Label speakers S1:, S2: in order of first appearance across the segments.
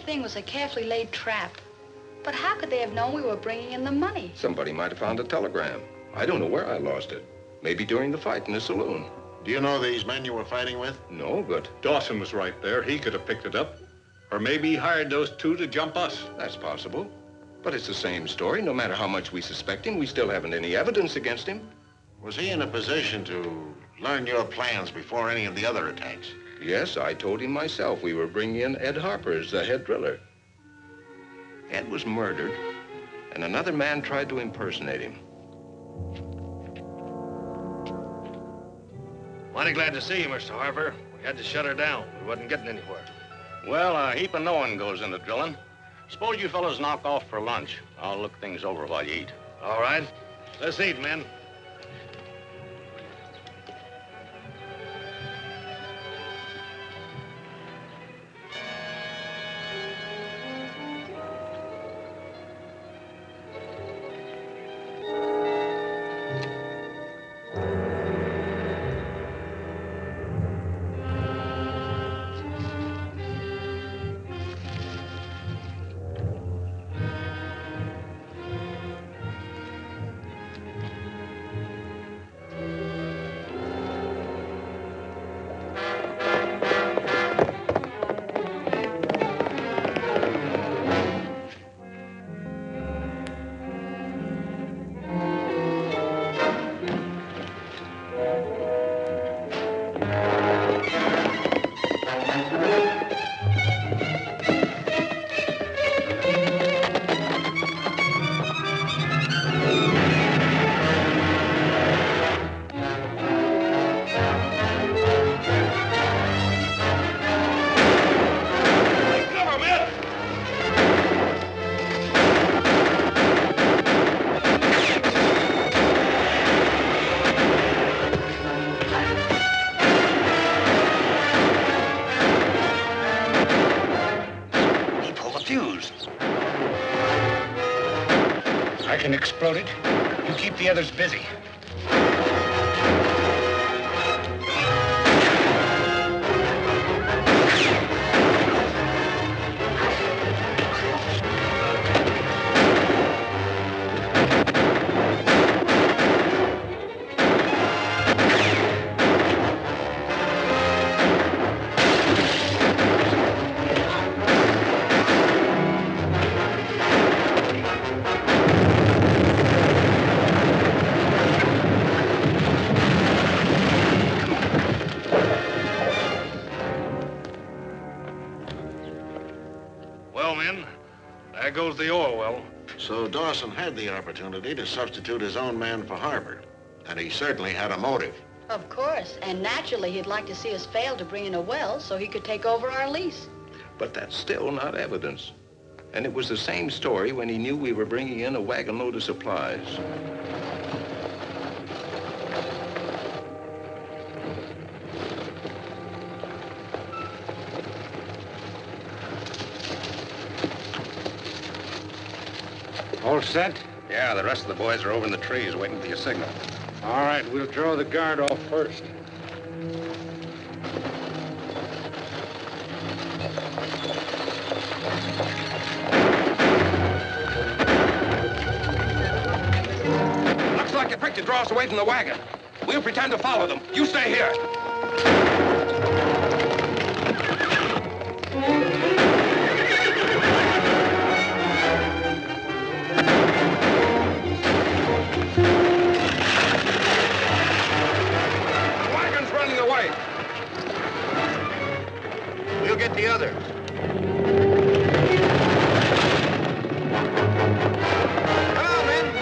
S1: thing was a carefully laid trap. But how could they have known we were bringing in the money?
S2: Somebody might have found a telegram. I don't know where I lost it. Maybe during the fight in the saloon.
S3: Do you know these men you were fighting with?
S2: No, but
S4: Dawson was right there. He could have picked it up. Or maybe he hired those two to jump us.
S2: that's possible. But it's the same story. No matter how much we suspect him, we still haven't any evidence against him.
S3: Was he in a position to learn your plans before any of the other attacks?
S2: Yes, I told him myself we were bringing in Ed Harper as the head driller. Ed was murdered, and another man tried to impersonate him.
S5: Mighty glad to see you, Mr. Harper. We had to shut her down. We wasn't getting anywhere.
S6: Well, a heap of knowing goes into drilling. Suppose you fellas knock off for lunch. I'll look things over while you eat.
S5: All right. Let's eat, men.
S7: I can explode it. You keep the others busy.
S5: There goes the oil well.
S3: So Dawson had the opportunity to substitute his own man for Harper. And he certainly had a motive.
S1: Of course. And naturally, he'd like to see us fail to bring in a well so he could take over our lease.
S2: But that's still not evidence. And it was the same story when he knew we were bringing in a wagon load of supplies.
S7: All set?
S6: Yeah, the rest of the boys are over in the trees waiting for your signal.
S7: All right, we'll draw the guard off first.
S2: Looks like they picked to draw us away from the wagon. We'll pretend to follow them. You stay here.
S3: We'll get the others. Come on, men.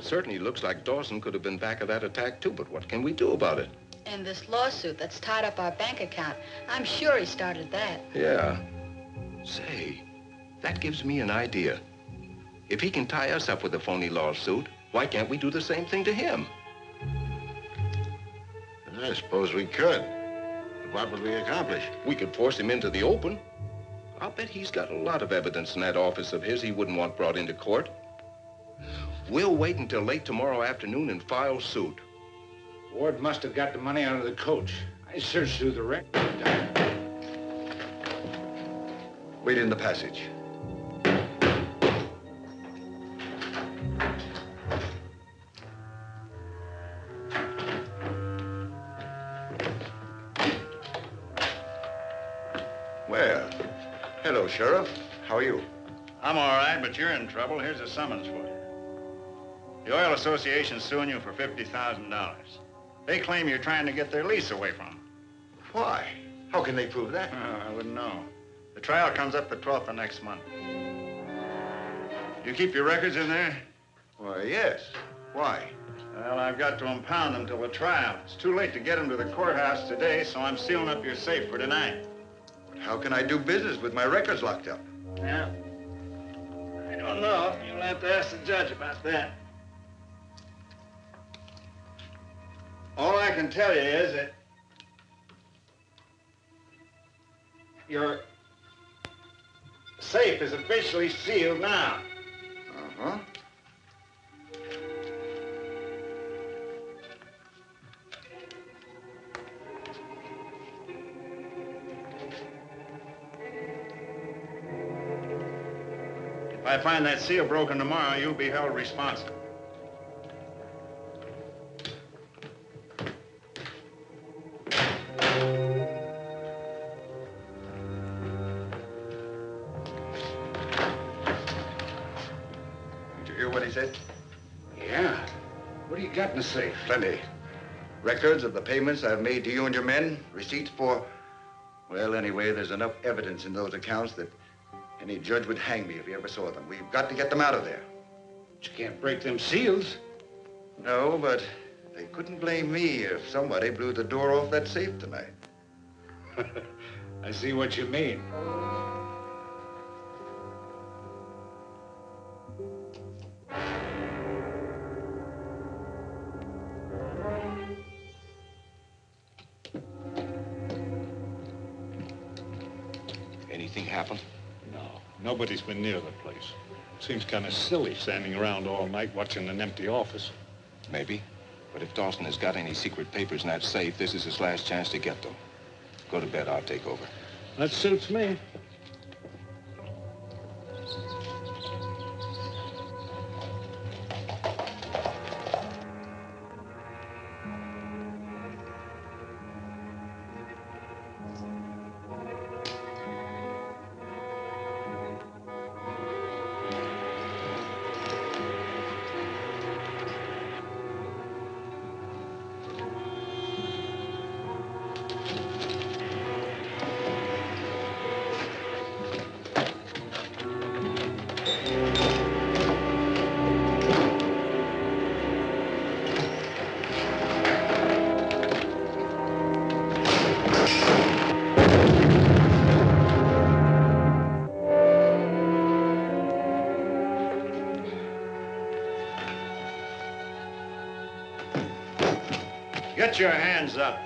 S2: it certainly looks like Dawson could have been back of that attack, too. But what can we do about it?
S1: And this lawsuit that's tied up our bank account, I'm sure he started that.
S2: Yeah. Say, that gives me an idea. If he can tie us up with a phony lawsuit, why can't we do the same thing to him?
S3: I suppose we could. But what would we accomplish?
S2: We could force him into the open. I'll bet he's got a lot of evidence in that office of his he wouldn't want brought into court. We'll wait until late tomorrow afternoon and file suit.
S7: Ward must have got the money out of the coach. I searched through the wreck.
S8: Wait in the passage. Well, hello, Sheriff. How are you?
S6: I'm all right, but you're in trouble. Here's a summons for you. The Oil Association's suing you for $50,000. They claim you're trying to get their lease away from them.
S8: Why? How can they prove that?
S6: I wouldn't know. The trial comes up the 12th of next month. You keep your records in there?
S8: Why, yes. Why?
S6: Well, I've got to impound them till the trial. It's too late to get them to the courthouse today, so I'm sealing up your safe for tonight.
S8: But how can I do business with my records locked up?
S6: Yeah. I don't know. You'll have to ask the judge about that. All I can tell you is that your safe is officially sealed now.
S8: Uh-huh.
S6: If I find that seal broken tomorrow, you'll be held responsible.
S8: Did you hear what he said?
S7: Yeah. What do you got in the safe?
S8: Plenty. Records of the payments I've made to you and your men, receipts for... Well, anyway, there's enough evidence in those accounts that any judge would hang me if he ever saw them. We've got to get them out of there.
S7: But you can't break them seals.
S8: No, but they couldn't blame me if somebody blew the door off that safe tonight.
S7: I see what you mean.
S2: Anything happen?
S4: No, nobody's been near the place. Seems kind of silly standing around all night watching an empty office.
S2: Maybe. But if Dawson has got any secret papers in that safe, this is his last chance to get them. Go to bed, I'll take over.
S4: That suits me.
S6: Get your hands up.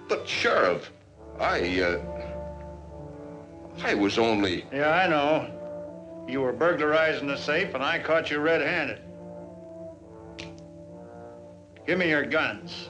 S2: But, Sheriff, I was only...
S6: Yeah, I know. You were burglarizing the safe, and I caught you red-handed. Give me your guns.